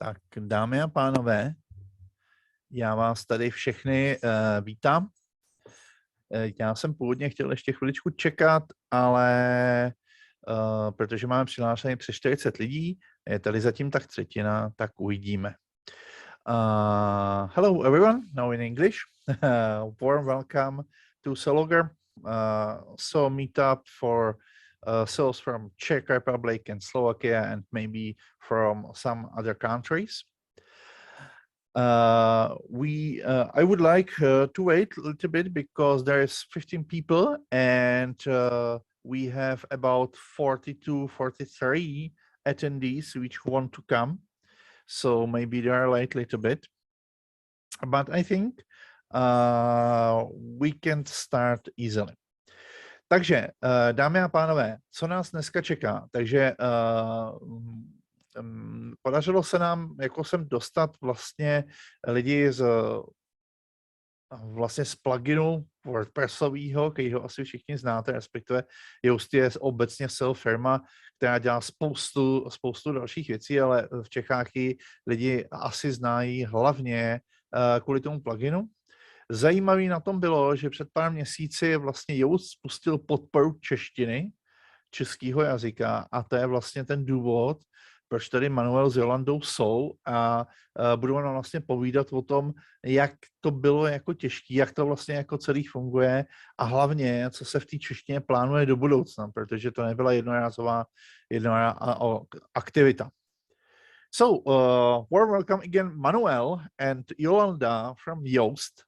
Tak dámy a pánové, já vás tady všechny vítám. Já jsem původně chtěl ještě chviličku čekat, ale protože máme přihlášený přes 40 lidí, je tady zatím tak třetina, tak uvidíme. Hello everyone, now in English. Warm welcome to SEOloger, SEO meetup for SEOs from Czech Republic and Slovakia and maybe from some other countries. I would like to wait a little bit because there is 15 people and we have about 42, 43 attendees which want to come. So maybe they are late a little bit, but I think we can start easily. Takže, dámy a pánové, co nás dneska čeká? Takže podařilo se nám jako sem dostat vlastně lidi z pluginu WordPressového, kterýho asi všichni znáte, respektive Yoast je obecně SEO firma, která dělá spoustu dalších věcí, ale v Čechách ji lidi asi znají hlavně kvůli tomu pluginu. Zajímavý na tom bylo, že před pár měsíci vlastně Yoast spustil podporu češtiny, českého jazyka, a to je vlastně ten důvod, proč tady Manuel s Iolandou jsou a budou nám vlastně povídat o tom, jak to bylo jako těžké, jak to vlastně jako celý funguje a hlavně, co se v té češtině plánuje do budoucna, protože to nebyla jednorázová aktivita. So, warm welcome again, Manuel and Iolanda from Yoast.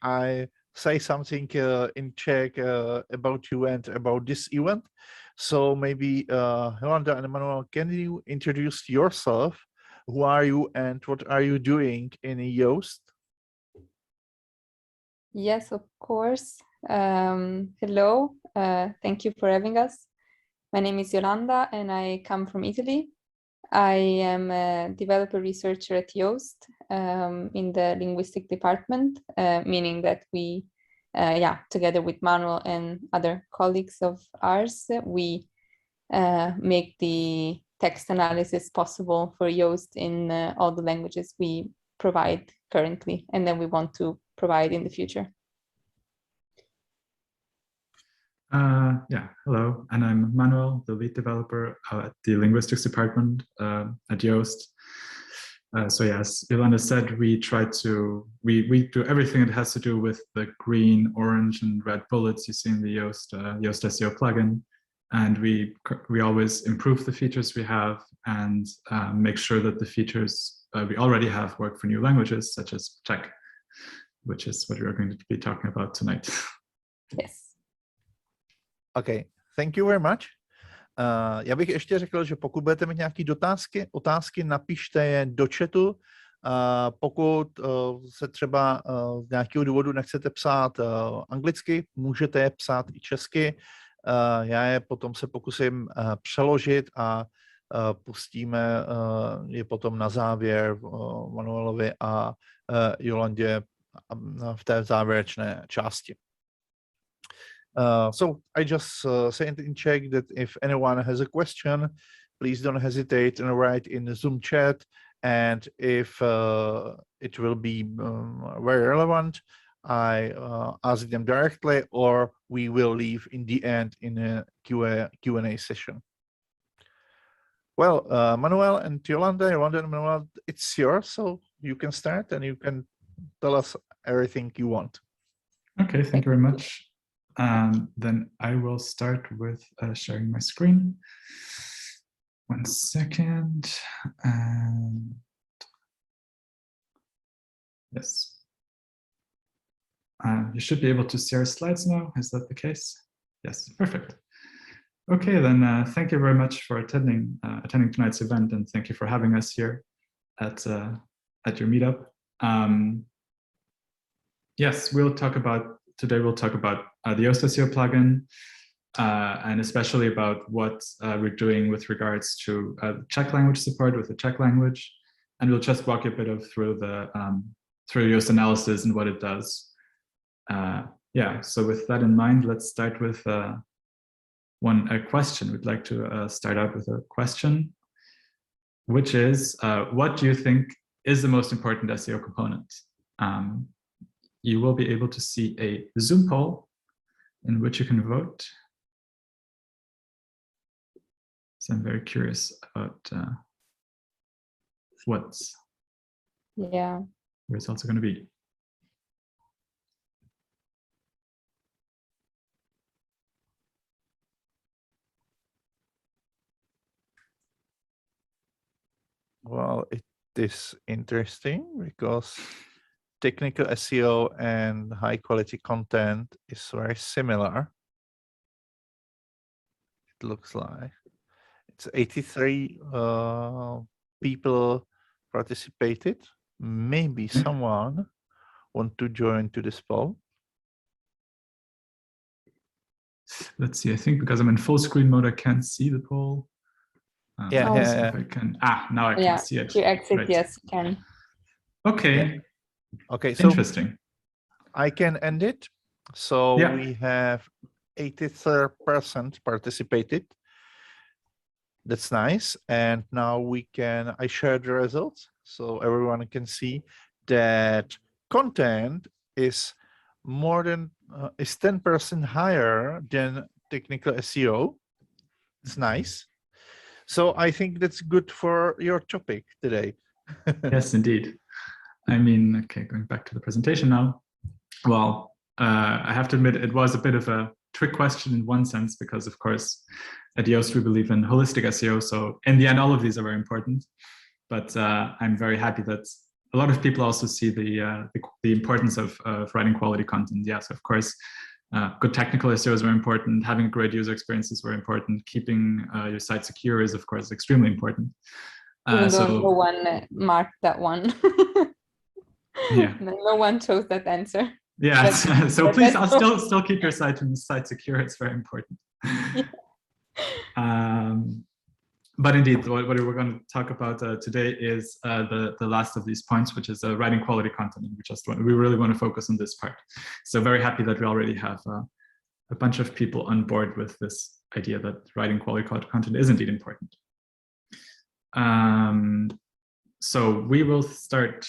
I say something in Czech about you and about this event. So maybe Iolanda and Manuel, can you introduce yourself? Who are you and what are you doing in Yoast? Yes, of course. Hello, thank you for having us. My name is Iolanda and I come from Italy. I am a developer researcher at Yoast in the linguistic department, meaning that we, together with Manuel and other colleagues of ours, we make the text analysis possible for Yoast in all the languages we provide currently, and then we want to provide in the future. Hello, and I'm Manuel, the lead developer at the linguistics department at Yoast. So yes, Iolanda said, we do everything that has to do with the green, orange, and red bullets you see in the Yoast SEO plugin, and we always improve the features we have and make sure that the features we already have work for new languages such as Czech, which is what we're going to be talking about tonight. Yes. Okay, thank you very much. Já bych ještě řekl, že pokud budete mít nějaké otázky, napište je do chatu. Pokud se třeba z nějakého důvodu nechcete psát anglicky, můžete je psát i česky. Já je potom se pokusím přeložit a pustíme je potom na závěr Manuelovi a Iolandě v té závěrečné části. So I just say in Czech that if anyone has a question, please don't hesitate and write in the Zoom chat. And if it will be very relevant, I ask them directly, or we will leave in the end in a Q&A session. Well, Manuel and Iolanda and Manuel, it's yours, so you can start and you can tell us everything you want. Okay, thank you very much. Then I will start with sharing my screen. 1 second. Yes. You should be able to see our slides now. Is that the case? Yes, perfect. Okay, then thank you very much for attending tonight's event, and thank you for having us here at your meetup. Yes, today we'll talk about the Yoast SEO plugin, and especially about what we're doing with regards to Czech language support with the Czech language, and we'll just walk you a bit through the Yoast analysis and what it does. So with that in mind, let's start with a question. We'd like to start out with a question. which is, what do you think is the most important SEO component? You will be able to see a Zoom poll in which you can vote. So I'm very curious about what the results are going to be. Well, it is interesting because technical SEO and high quality content is very similar. It looks like it's 83 people participated. Maybe someone want to join to this poll. Let's see. I think because I'm in full screen mode, I can't see the poll. If I can. Now I can see it. If you exit, right. yes, you can. Okay. Okay. So interesting. I can end it. So we have 83% participated. That's nice. And now we can, I share the results so everyone can see that content is more than, is 10% higher than technical SEO. It's nice. So I think that's good for your topic today. Yes, indeed. I mean, okay, going back to the presentation now. Well, I have to admit it was a bit of a trick question in one sense, because of course, at Yoast, we believe in holistic SEO. So in the end, all of these are very important. But I'm very happy that a lot of people also see the importance of writing quality content. Yes, of course, good technical SEO is very important. Having a great user experience is very important. Keeping your site secure is, of course, extremely important. Even though no one marked that one. No one chose that answer. Yeah, so please, I'll still keep your site secure. It's very important. But indeed, what we're going to talk about today is the last of these points, which is writing quality content. And we really want to focus on this part. So very happy that we already have a bunch of people on board with this idea that writing quality content is indeed important. So we will start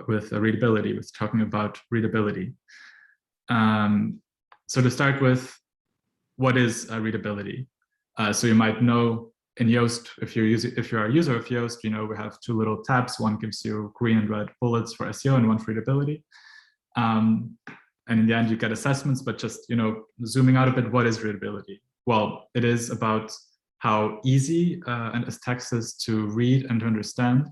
with readability, with talking about readability. So to start with, what is readability? So you might know in Yoast, if you're a user of Yoast, you know we have two little tabs. One gives you green and red bullets for SEO, and one for readability. And in the end, you get assessments. But just zooming out a bit, what is readability? Well, it is about how easy a text is to read and to understand.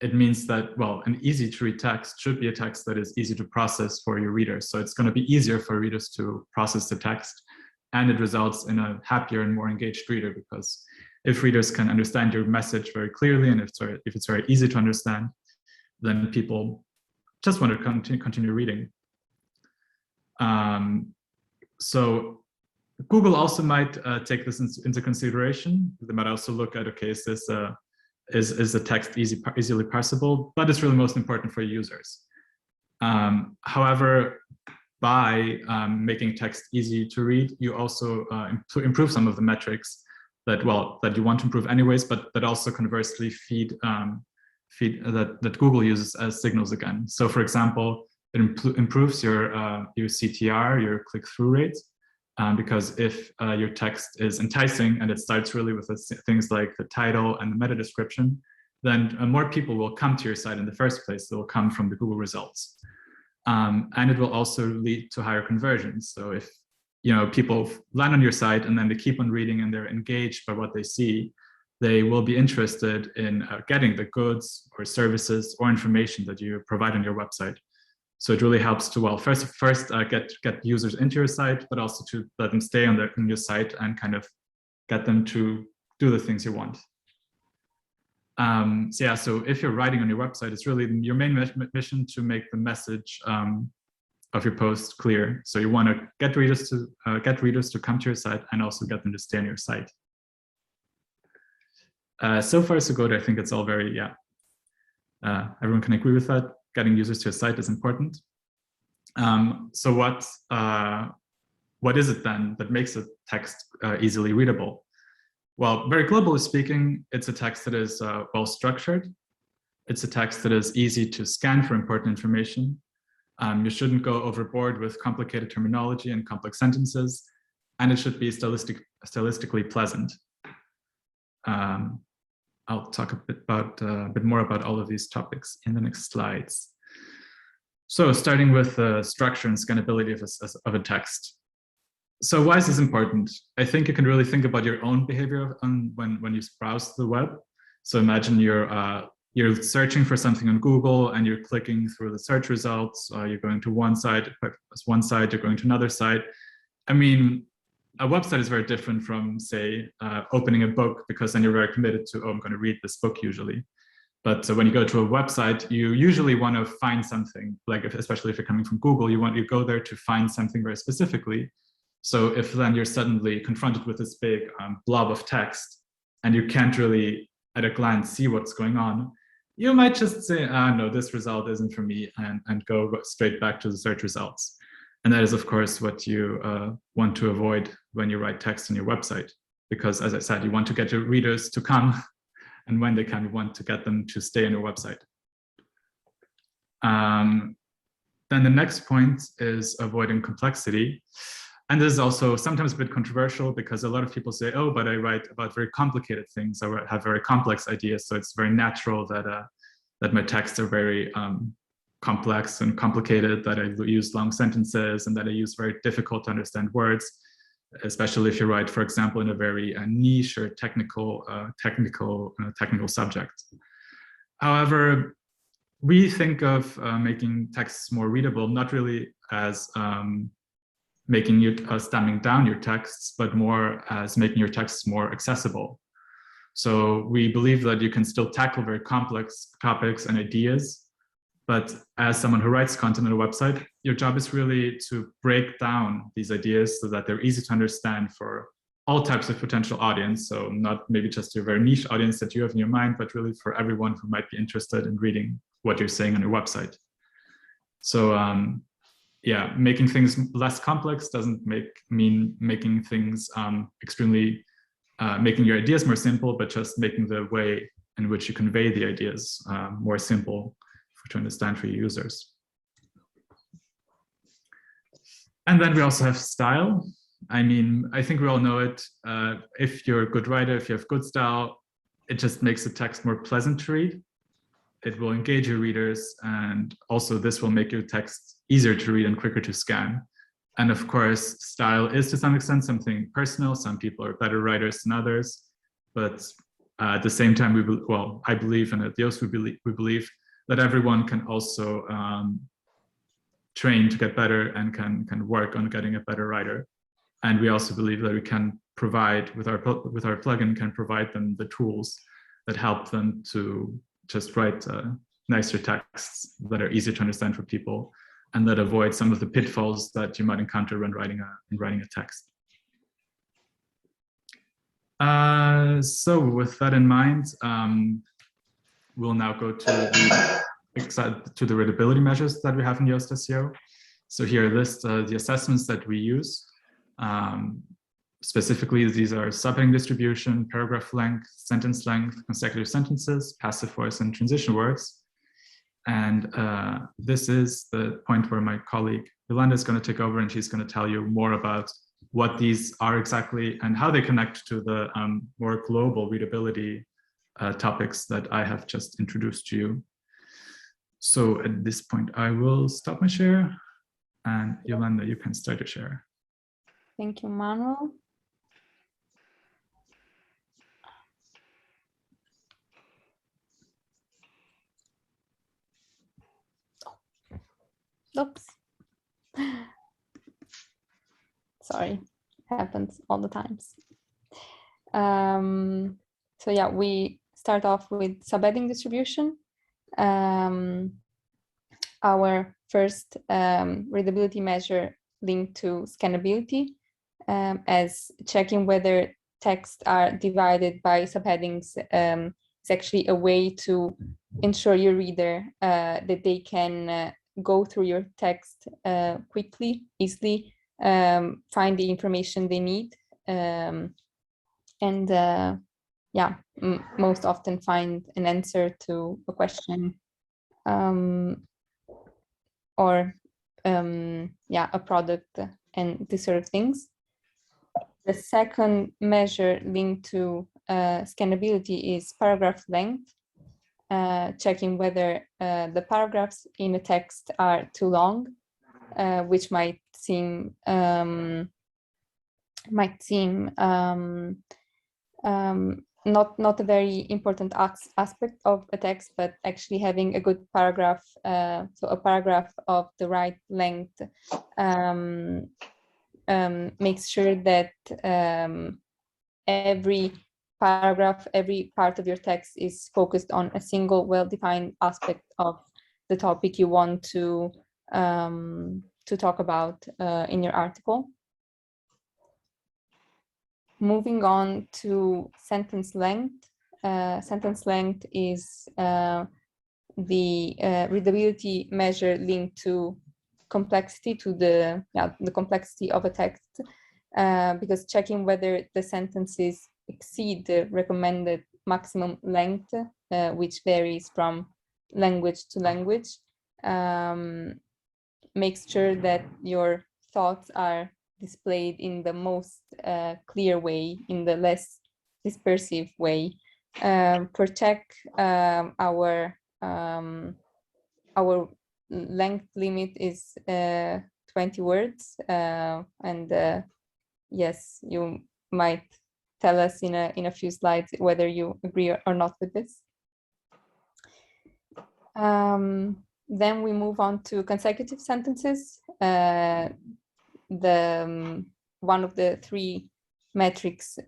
It means that, well, an easy to read text should be a text that is easy to process for your readers. So it's going to be easier for readers to process the text, and it results in a happier and more engaged reader, because if readers can understand your message very clearly, and if it's very easy to understand, then people just want to continue reading. So Google also might take this into consideration. They might also look at, okay, is the text easily parsable? But it's really most important for users. However, by making text easy to read, you also improve some of the metrics that you want to improve anyways, but that also conversely feed that Google uses as signals again. So for example, it improves your CTR, your click-through rate. Because if your text is enticing and it starts really with things like the title and the meta description, then more people will come to your site in the first place. They will come from the Google results. And it will also lead to higher conversions. So if people land on your site and then they keep on reading and they're engaged by what they see, they will be interested in getting the goods or services or information that you provide on your website. So it really helps to, well, first get users into your site, but also to let them stay on your site and kind of get them to do the things you want. So if you're writing on your website, it's really your main mission to make the message of your post clear. So you want to get readers to come to your site and also get them to stay on your site. So far so good. I think it's all very, everyone can agree with that. Getting users to a site is important. So what is it then that makes a text easily readable? well, very globally speaking, it's a text that is well structured. It's a text that is easy to scan for important information. You shouldn't go overboard with complicated terminology and complex sentences, and it should be stylistically pleasant. I'll talk a bit more about all of these topics in the next slides. So starting with the structure and scannability of a text. So why is this important? I think you can really think about your own behavior when you browse the web. So imagine you're searching for something on Google and you're clicking through the search results. You're going to one site, you're going to another site. I mean, a website is very different from, say, opening a book, because then you're very committed to, oh, I'm going to read this book usually. But when you go to a website, you usually want to find something, like especially if you're coming from Google, you go there to find something very specifically. So if then you're suddenly confronted with this big blob of text and you can't really at a glance see what's going on, you might just say, no, this result isn't for me, and go straight back to the search results. And that is, of course, what you want to avoid when you write text on your website, because, as I said, you want to get your readers to come, and when they come, you want to get them to stay on your website. Then the next point is avoiding complexity. And this is also sometimes a bit controversial, because a lot of people say, oh, but I write about very complicated things. I have very complex ideas, so it's very natural that my texts are very complex and complicated, that I use long sentences, and that I use very difficult to understand words, especially if you write, for example, in a very niche or technical subject. However, we think of making texts more readable, not really as making you dumbing down your texts, but more as making your texts more accessible. So we believe that you can still tackle very complex topics and ideas, but as someone who writes content on a website, your job is really to break down these ideas so that they're easy to understand for all types of potential audience. So not maybe just your very niche audience that you have in your mind, but really for everyone who might be interested in reading what you're saying on your website. So yeah, making things less complex doesn't mean making things making your ideas more simple, but just making the way in which you convey the ideas more simple to understand for your users. And then we also have style. I mean, I think we all know it. If you're a good writer, if you have good style, it just makes the text more pleasant to read. It will engage your readers, and also this will make your text easier to read and quicker to scan. And of course, style is to some extent something personal. Some people are better writers than others, but at the same time, I believe, and at Yoast we believe that everyone can also train to get better and can work on getting a better writer. And we also believe that we can provide, with our plugin, can provide them the tools that help them to just write nicer texts that are easier to understand for people, and that avoid some of the pitfalls that you might encounter when writing a text. So with that in mind, we'll now go to the readability measures that we have in Yoast SEO. So here I list the assessments that we use. Specifically, these are subheading distribution, paragraph length, sentence length, consecutive sentences, passive voice, and transition words. And this is the point where my colleague Iolanda is going to take over, and she's going to tell you more about what these are exactly and how they connect to the more global readability topics that I have just introduced to you. So at this point, I will stop my share, and Iolanda, you can start your share. Thank you, Manuel. Oops. Sorry, happens all the times. So yeah, we start off with subheading distribution. Our first readability measure linked to scannability, as checking whether texts are divided by subheadings is actually a way to ensure your reader that they can go through your text quickly, easily, find the information they need, and yeah, most often find an answer to a question or yeah, a product and this sort of things. The second measure linked to scannability is paragraph length, checking whether the paragraphs in a text are too long, which might seem not a very important aspect of a text, but actually having a good paragraph, so a paragraph of the right length, makes sure that every paragraph, every part of your text is focused on a single well-defined aspect of the topic you want to talk about in your article. Moving on to sentence length. Sentence length is the readability measure linked to complexity, to the complexity of a text, because checking whether the sentences exceed the recommended maximum length, which varies from language to language, makes sure that your thoughts are displayed in the most clear way, in the less dispersive way. For check, our length limit is 20 words, and yes, you might tell us in a few slides whether you agree or not with this. Then we move on to consecutive sentences. One of the three metrics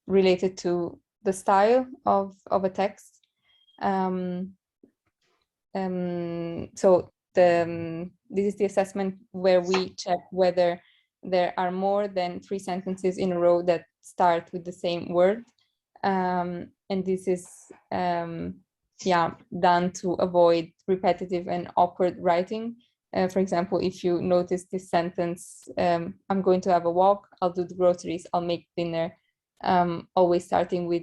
related to the style of a text. So this is the assessment where we check whether there are more than 3 sentences in a row that start with the same word, and this is yeah, done to avoid repetitive and awkward writing. For example, if you notice this sentence, I'm going to have a walk, I'll do the groceries, I'll make dinner, always starting with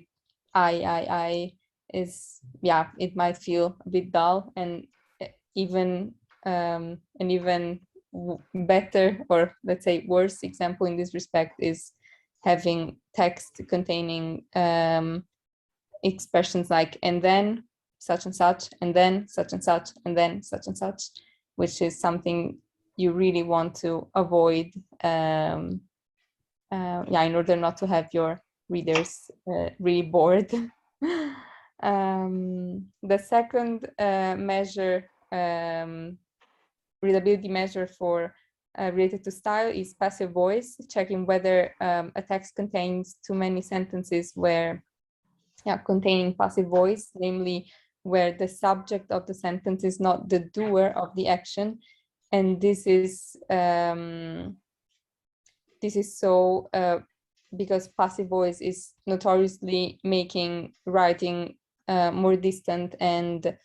I is, yeah, it might feel a bit dull, and even better, or let's say worse example in this respect is having text containing expressions like and then such and such, and then such and such, and then such and such, which is something you really want to avoid, yeah, in order not to have your readers really bored. The second measure, readability measure for related to style, is passive voice, checking whether a text contains too many sentences where, yeah, containing passive voice, namely where the subject of the sentence is not the doer of the action. And this is so because passive voice is notoriously making writing more distant and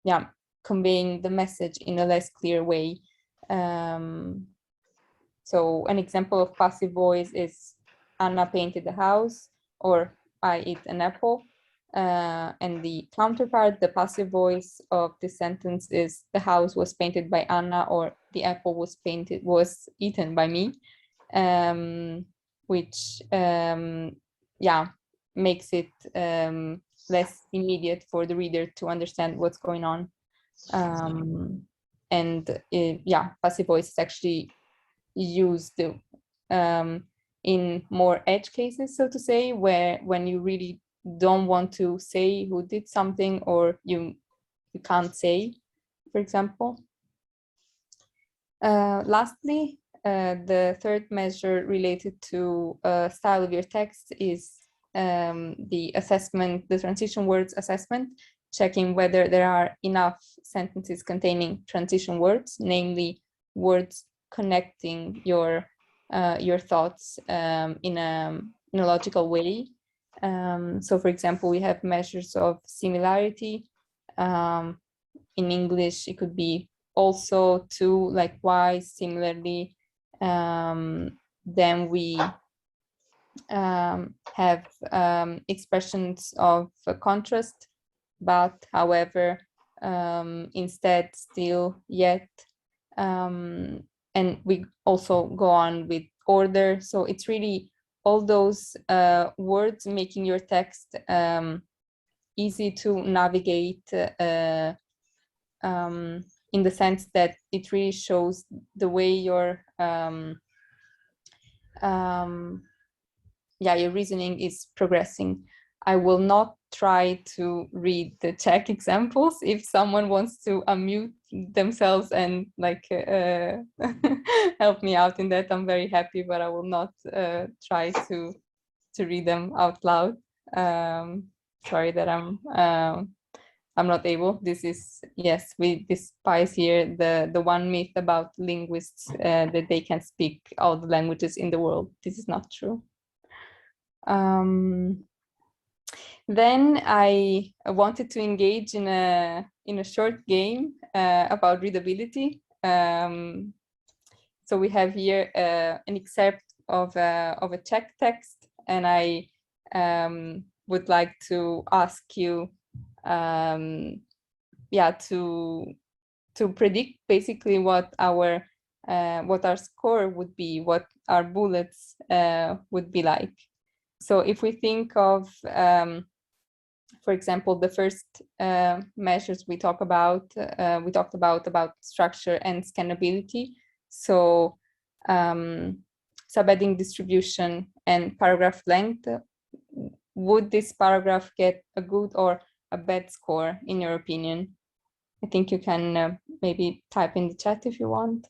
yeah, conveying the message in a less clear way. So an example of passive voice is Anna painted the house, or I eat an apple. And the counterpart, the passive voice of the sentence, is the house was painted by Anna, or the apple was eaten by me, which yeah, makes it less immediate for the reader to understand what's going on. And yeah, passive voice is actually used in more edge cases, so to say, where when you really don't want to say who did something, or you can't say, for example. Lastly, the third measure related to style of your text is the assessment, the transition words assessment, checking whether there are enough sentences containing transition words, namely words connecting your thoughts in a logical way. So, for example, we have measures of similarity. In English, it could be also, to, likewise, similarly. Then we have expressions of contrast, but however, instead, still, yet, and we also go on with order. So it's really all those words making your text easy to navigate, in the sense that it really shows the way your your reasoning is progressing. I will not try to read the Czech examples. If someone wants to unmute themselves and like help me out in that, I'm very happy, but I will not try to read them out loud. Sorry that I'm not able. This is, yes, we despise here the one myth about linguists that they can speak all the languages in the world. This is not true. Then I wanted to engage in a short game about readability. So we have here an excerpt of a Czech text, and I would like to ask you, to predict basically what our score would be, what our bullets would be like. So if we think of, for example, the first measures we talked about structure and scannability. So subheading distribution and paragraph length. Would this paragraph get a good or a bad score, in your opinion? I think you can maybe type in the chat if you want.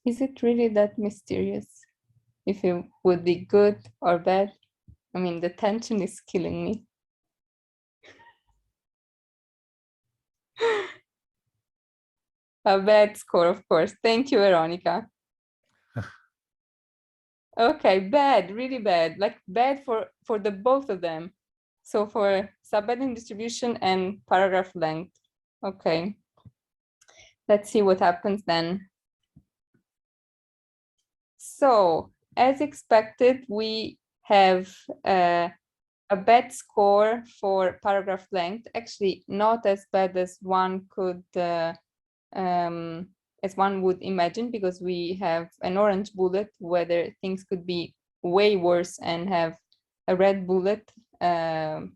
Is it really that mysterious if it would be good or bad? I mean, the tension is killing me. A bad score, of course. Thank you, Veronica. Okay, bad, really bad, like bad for the both of them. So for subheading distribution and paragraph length. Okay, let's see what happens then. So as expected, we have a bad score for paragraph length. Actually, not as bad as one could as one would imagine, because we have an orange bullet, whether things could be way worse and have a red bullet. But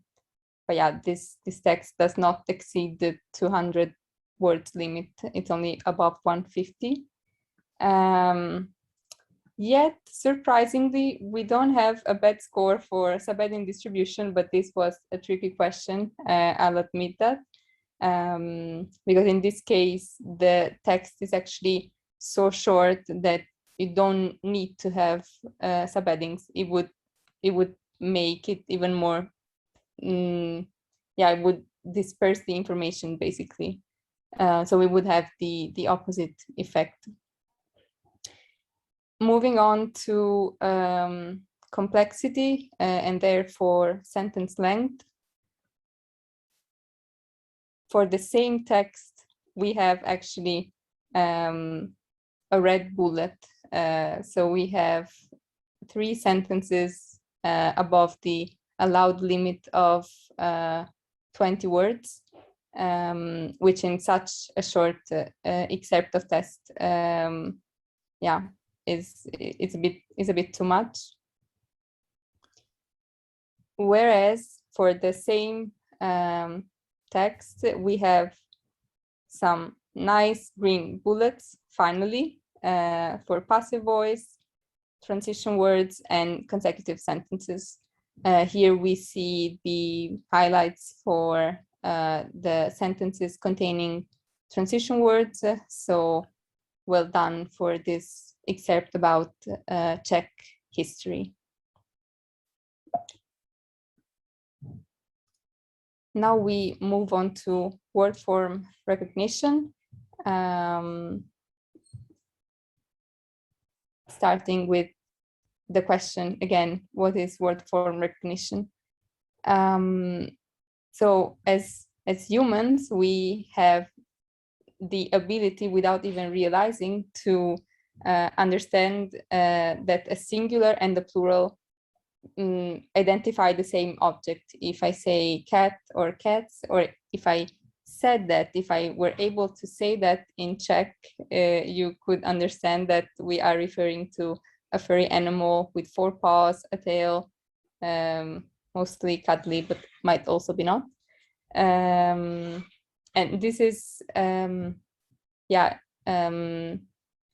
yeah, this text does not exceed the 200 words limit. It's only above 150. Yet, surprisingly, we don't have a bad score for subheading distribution, but this was a tricky question, I'll admit that. Because in this case, the text is actually so short that you don't need to have subheadings. It would make it even more, it would disperse the information basically. So we would have the opposite effect. Moving on to complexity and therefore sentence length. For the same text, we have actually a red bullet. So we have 3 sentences above the allowed limit of 20 words, which in such a short excerpt of text, is a bit too much. Whereas for the same text, we have some nice green bullets finally for passive voice, transition words, and consecutive sentences. Here we see the highlights for the sentences containing transition words. So well done for this excerpt about Czech history. Now we move on to word form recognition, starting with the question again, what is word form recognition? So as humans, we have the ability, without even realizing, to understand that a singular and a plural identify the same object. If I say cat or cats, or if I said that, if I were able to say that in Czech, you could understand that we are referring to a furry animal with 4 paws, a tail, mostly cuddly, but might also be not. And this is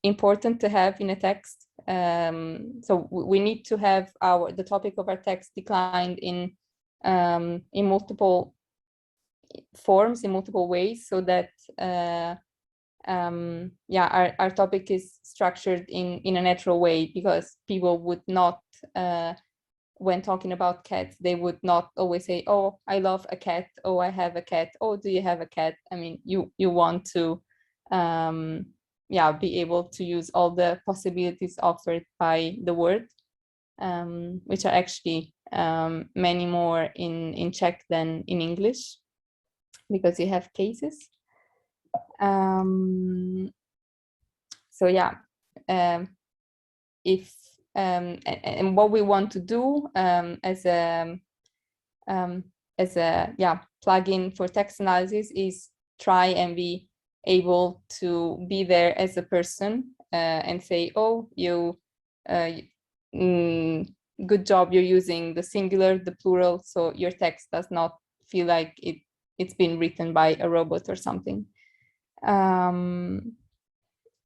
important to have in a text. So we need to have the topic of our text declined in multiple forms, in multiple ways, so that our topic is structured in a natural way, because people would not, when talking about cats, they would not always say, oh, I love a cat, oh, I have a cat, oh, do you have a cat? I mean, you want to be able to use all the possibilities offered by the word, which are actually many more in Czech than in English, because you have cases. So yeah, if and what we want to do as a plugin for text analysis is try and be able to be there as a person and say, oh, you good job, you're using the singular, the plural, so your text does not feel like it's been written by a robot or something.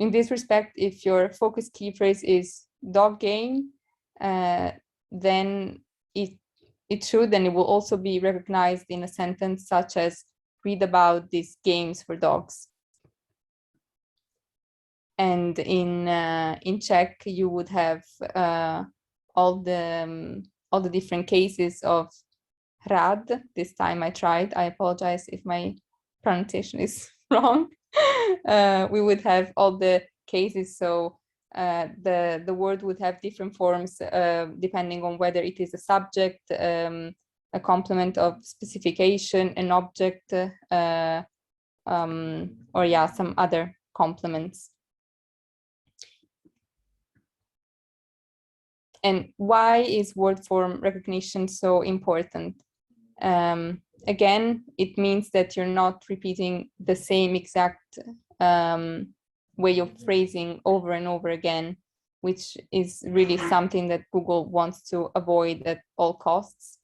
In this respect, if your focus key phrase is dog game, then it should, and it will also be recognized in a sentence such as read about these games for dogs. And in Czech, you would have all the different cases of hrad. This time I tried. I apologize if my pronunciation is wrong. We would have all the cases, so the word would have different forms depending on whether it is a subject, a complement of specification, an object, or some other complements. And why is word form recognition so important? Again, it means that you're not repeating the same exact way of phrasing over and over again, which is really something that Google wants to avoid at all costs.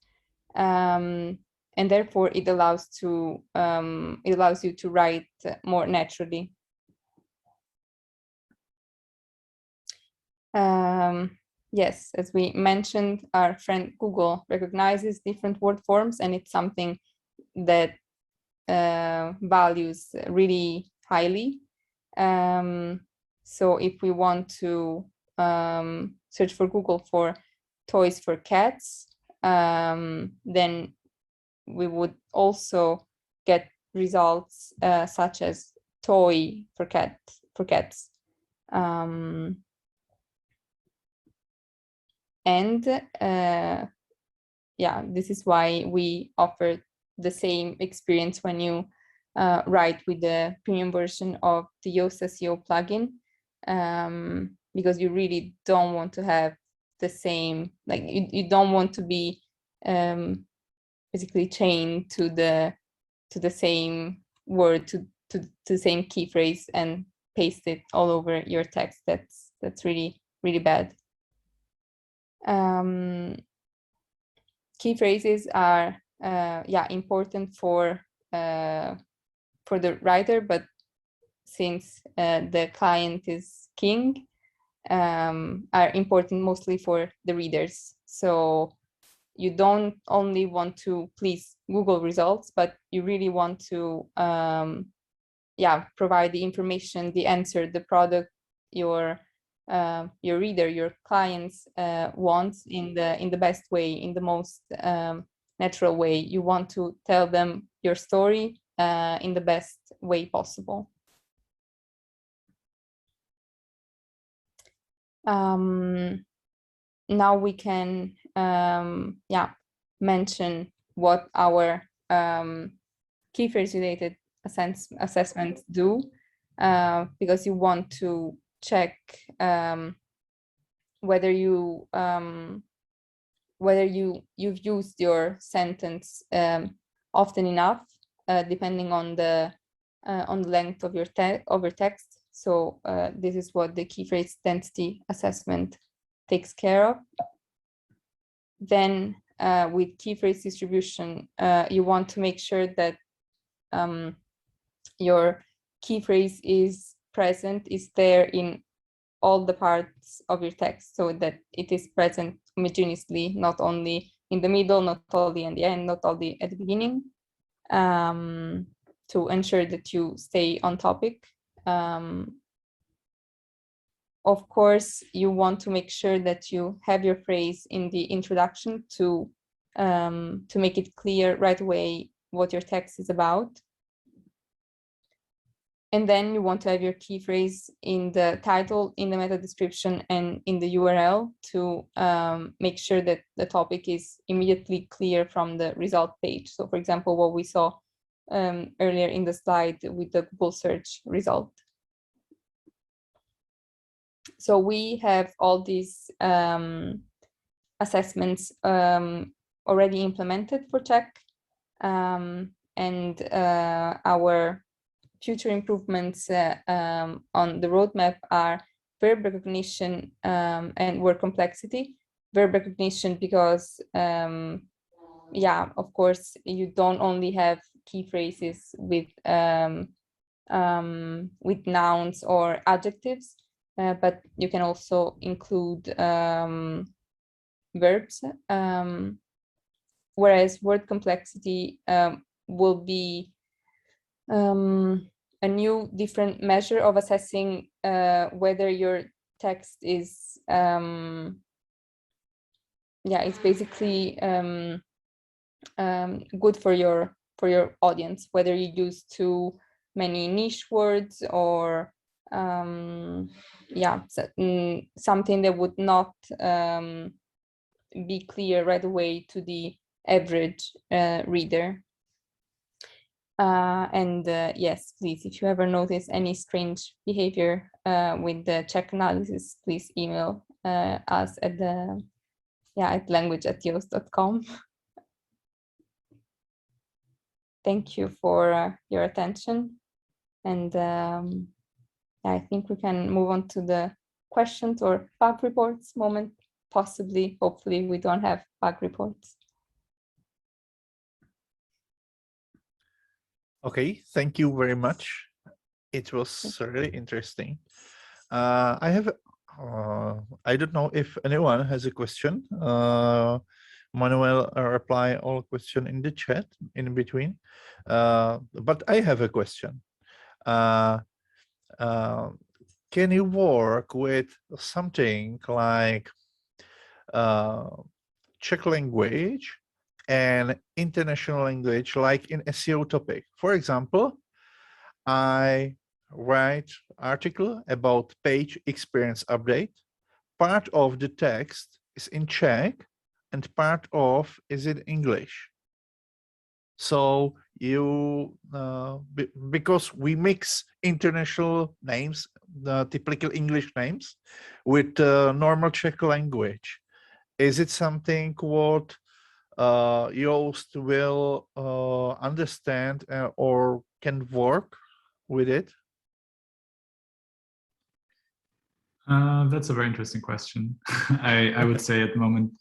And therefore, it allows you to write more naturally. Yes, as we mentioned, our friend Google recognizes different word forms, and it's something that values really highly. So if we want to search for Google for toys for cats, then we would also get results such as toy for cats. This is why we offer the same experience when you write with the premium version of the Yoast SEO plugin, because you really don't want to have the same, like you don't want to be basically chained to the same word, to the same key phrase and paste it all over your text. That's really, really bad. Key phrases are important for the writer, but since the client is king, are important mostly for the readers. So you don't only want to please Google results, but you really want to provide the information, the answer, the product your reader, your clients wants in the best way, in the most natural way. You want to tell them your story in the best way possible. now we can mention what our key phrase related assessments do, because you want to check whether you've used your sentence often enough, depending on the length of your text. So this is what the key phrase density assessment takes care of. Then with key phrase distribution, you want to make sure that your key phrase is there in all the parts of your text, so that it is present homogeneously, not only in the middle, not only in the end, not only at the beginning, to ensure that you stay on topic. Of course, you want to make sure that you have your phrase in the introduction to make it clear right away what your text is about. And then you want to have your key phrase in the title, in the meta description, and in the URL to make sure that the topic is immediately clear from the result page. So for example, what we saw earlier in the slide with the Google search result. So we have all these assessments already implemented for Czech, and our future improvements on the roadmap are verb recognition and word complexity. Verb recognition because, of course, you don't only have key phrases with nouns or adjectives, but you can also include verbs, whereas word complexity will be a new different measure of assessing whether your text is it's basically good for your audience, whether you use too many niche words or something that would not be clear right away to the average reader. Yes, please, if you ever notice any strange behavior with the Czech analysis, please email us at the at language@yoast.com. Thank you for your attention, and I think we can move on to the questions or bug reports moment. Possibly, hopefully, we don't have bug reports. Okay, thank you very much. It was really interesting. I have, I don't know if anyone has a question. Manuel reply all question in the chat in between, but I have a question. Can you work with something like Czech language and international language, like in SEO topic? For example, I write article about page experience update. Part of the text is in Czech and part of is in English. So you, because we mix international names, the typical English names, with normal Czech language, is it something what Yoast will understand or can work with it? That's a very interesting question. I would say at the moment,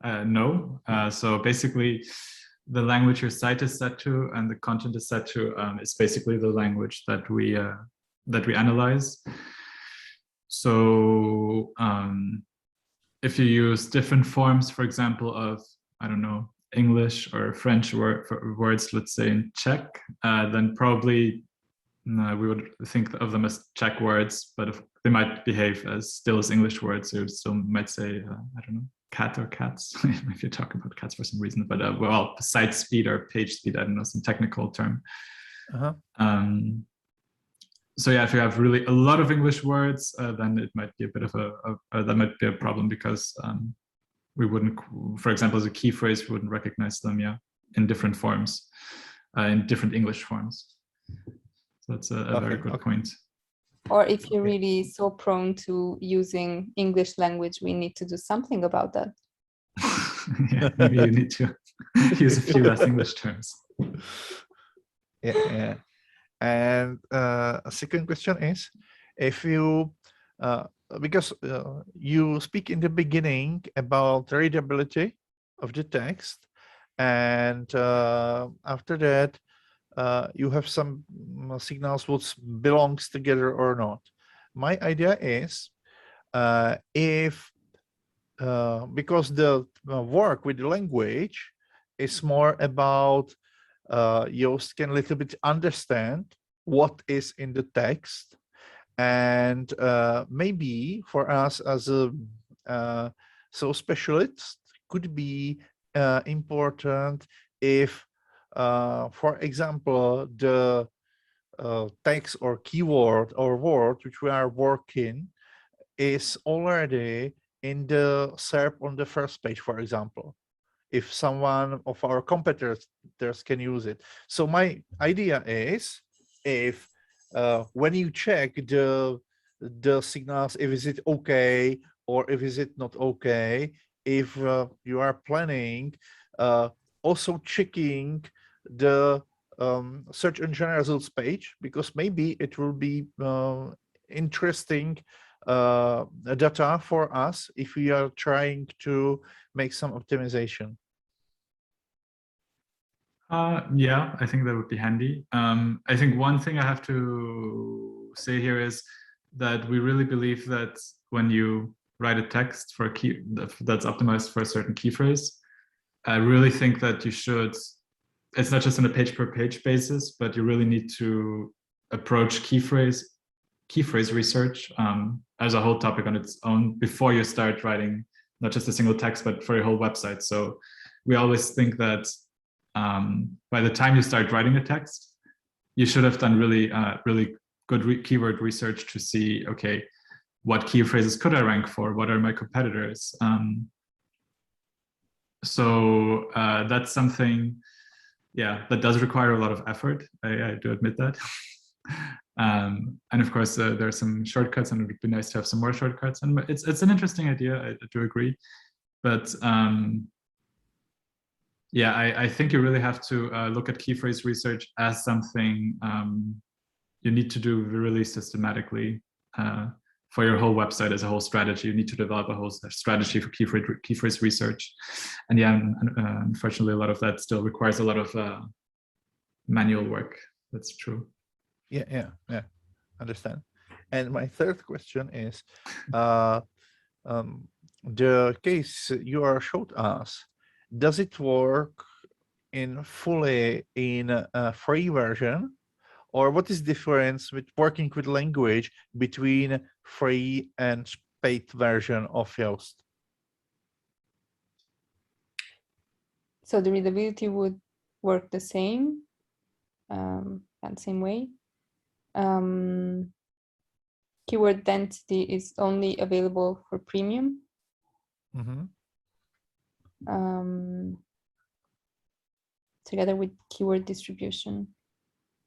no. So basically, the language your site is set to and the content is set to is basically the language that we analyze. So if you use different forms, for example, of, I don't know, English or French words, let's say in Czech, then probably we would think of them as Czech words, but if they might behave as still as English words. So some might say, I don't know, cat or cats, if you're talking about cats for some reason, but well, site speed or page speed, I don't know, some technical term. So yeah, if you have really a lot of English words, then it might be a bit of that might be a problem, because we wouldn't, for example, as a key phrase, we wouldn't recognize them, yeah, in different forms, in different English forms. So that's a very good point. Or if you're really so prone to using English language, we need to do something about that. Yeah, maybe you need to use a few less English terms. Yeah. And a second question is, if you, because you speak in the beginning about readability of the text, and after that, you have some signals which belongs together or not. My idea is, if because the work with the language is more about Yoast can a little bit understand what is in the text, and maybe for us as a SEO specialist could be important if, for example, the text or keyword or word which we are working is already in the SERP on the first page, for example, if someone of our competitors can use it. So my idea is, if when you check the signals, if is it okay or if is it not okay, if you are planning also checking the search engine results page, because maybe it will be interesting data for us if we are trying to make some optimization. Yeah, I think that would be handy. I think one thing I have to say here is that we really believe that when you write a text for a key that's optimized for a certain key phrase, I really think that you should, it's not just on a page per page basis, but you really need to approach key phrase research as a whole topic on its own before you start writing not just a single text, but for your whole website. So we always think that by the time you start writing a text, you should have done really good keyword research to see, okay, what key phrases could I rank for? What are my competitors? So that's something, yeah, that does require a lot of effort. I do admit that. And of course, there are some shortcuts, and it would be nice to have some more shortcuts. And it's an interesting idea. I do agree, but yeah, I think you really have to look at key phrase research as something you need to do really systematically for your whole website as a whole strategy. You need to develop a whole strategy for key phrase research. And yeah, unfortunately, a lot of that still requires a lot of manual work. That's true. Yeah, understand. And my third question is, the case you are showed us, does it work in fully in a free version, or what is the difference with working with language between free and paid version of Yoast? So the readability would work the same, and same way. Keyword density is only available for premium. Together with keyword distribution,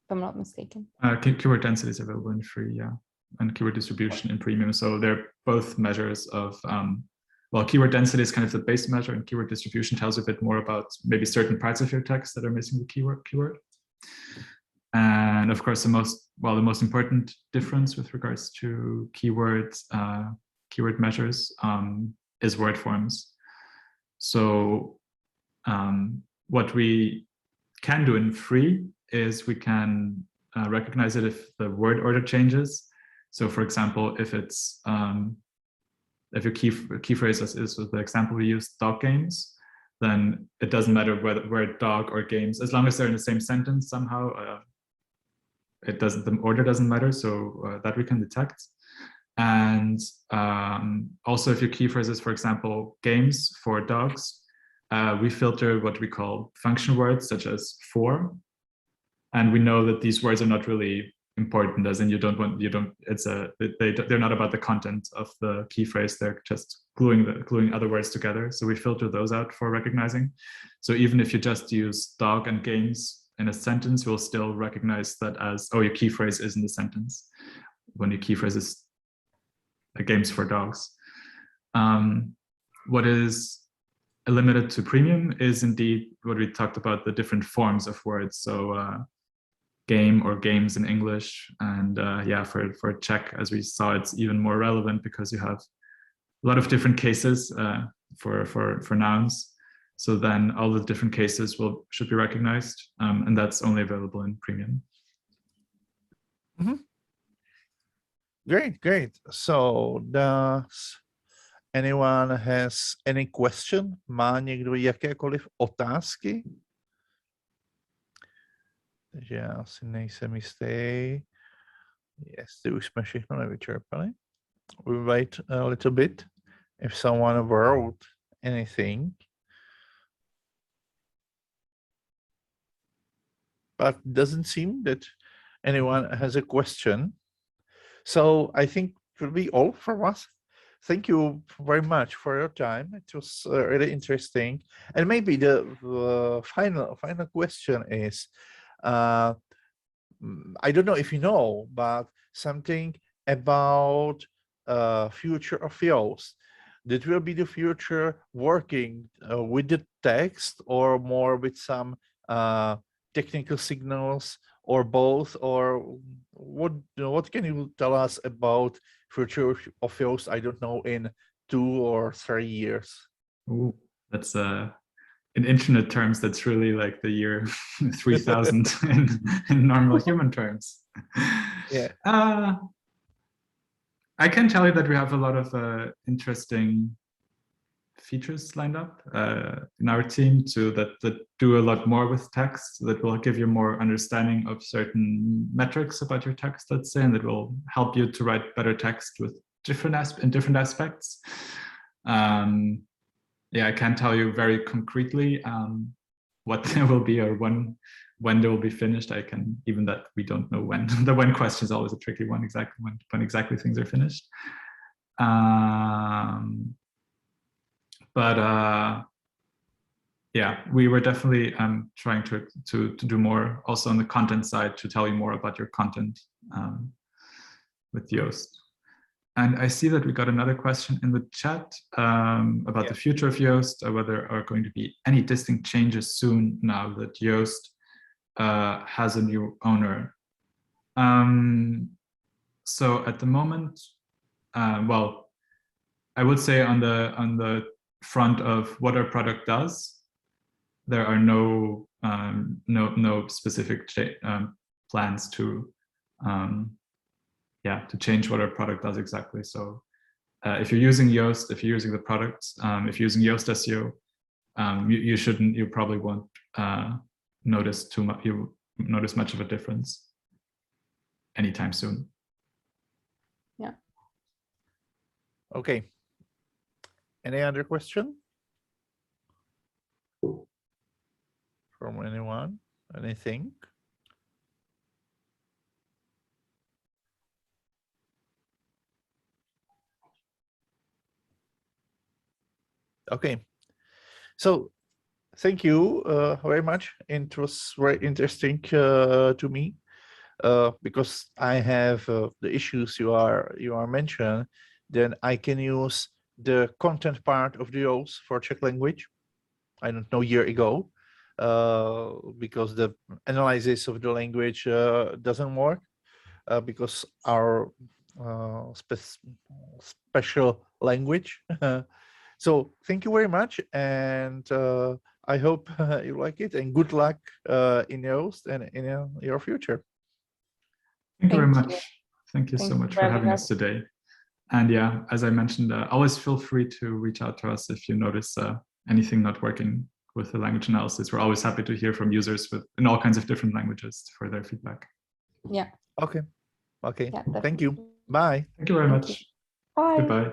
if I'm not mistaken. Keyword density is available in free, yeah, and keyword distribution in premium. So they're both measures of, well, keyword density is kind of the base measure, and keyword distribution tells you a bit more about maybe certain parts of your text that are missing the keyword. And of course, the most important difference with regards to keyword measures is word forms. So what we can do in free is we can recognize it if the word order changes. So for example, if it's if your key phrase is the example we used, dog games, then it doesn't matter where dog or games, as long as they're in the same sentence somehow, the order doesn't matter. So that we can detect. And also if your key phrase is, for example, games for dogs, we filter what we call function words such as for, and we know that these words are not really important, as in they're not about the content of the key phrase, they're just gluing other words together. So we filter those out for recognizing. So even if you just use dog and games in a sentence, we'll still recognize that as, oh, your key phrase is in the sentence, when your key phrase is games for dogs. What is limited to premium is indeed what we talked about, the different forms of words. So game or games in English, and yeah, for Czech, as we saw, it's even more relevant because you have a lot of different cases for nouns. So then all the different cases should be recognized, and that's only available in premium. Mm-hmm. Great. So does anyone has any question? Má někdo jakékoliv otázky? Takže já asi nejsem jistý, jestli už jsme všechno nevyčerpali. We'll wait a little bit if someone wrote anything. But doesn't seem that anyone has a question. So I think it will be all from us. Thank you very much for your time. It was really interesting. And maybe the final question is, I don't know if you know, but something about future of Yoast. That will be the future working with the text, or more with some technical signals, or both, or what can you tell us about future of Yoast? I don't know, in 2 or 3 years. Ooh, that's in internet terms, that's really like the year 3000 in normal human terms. Yeah. I can tell you that we have a lot of interesting features lined up in our team that do a lot more with text, that will give you more understanding of certain metrics about your text, let's say, and that will help you to write better text with different aspects. Yeah, I can't tell you very concretely what there will be, or when they will be finished. Even that we don't know when. The when question is always a tricky one, exactly when exactly things are finished. But yeah, we were definitely trying to do more also on the content side, to tell you more about your content with Yoast. And I see that we got another question in the chat about the future of Yoast, whether there are going to be any distinct changes soon now that Yoast has a new owner. So at the moment, well, I would say on the front of what our product does, there are no specific plans to change what our product does exactly. So if you're using Yoast, if you're using the product, if you're using Yoast SEO, you probably won't notice much of a difference anytime soon. Yeah. Okay. Any other question from anyone? Anything? Okay. So thank you very much. It was very interesting to me because I have the issues you are mentioning. Then I can use the content part of the Yoast for Czech language. I don't know, a year ago, because the analysis of the language doesn't work because our special language. So thank you very much, and I hope you like it, and good luck in Yoast and in your future. Thank you very much. Thank you so much for having us today. And yeah, as I mentioned, always feel free to reach out to us if you notice anything not working with the language analysis. We're always happy to hear from users in all kinds of different languages for their feedback. Yeah. Okay. Yeah, Thank you. Bye. Thank you very much. Bye. Goodbye.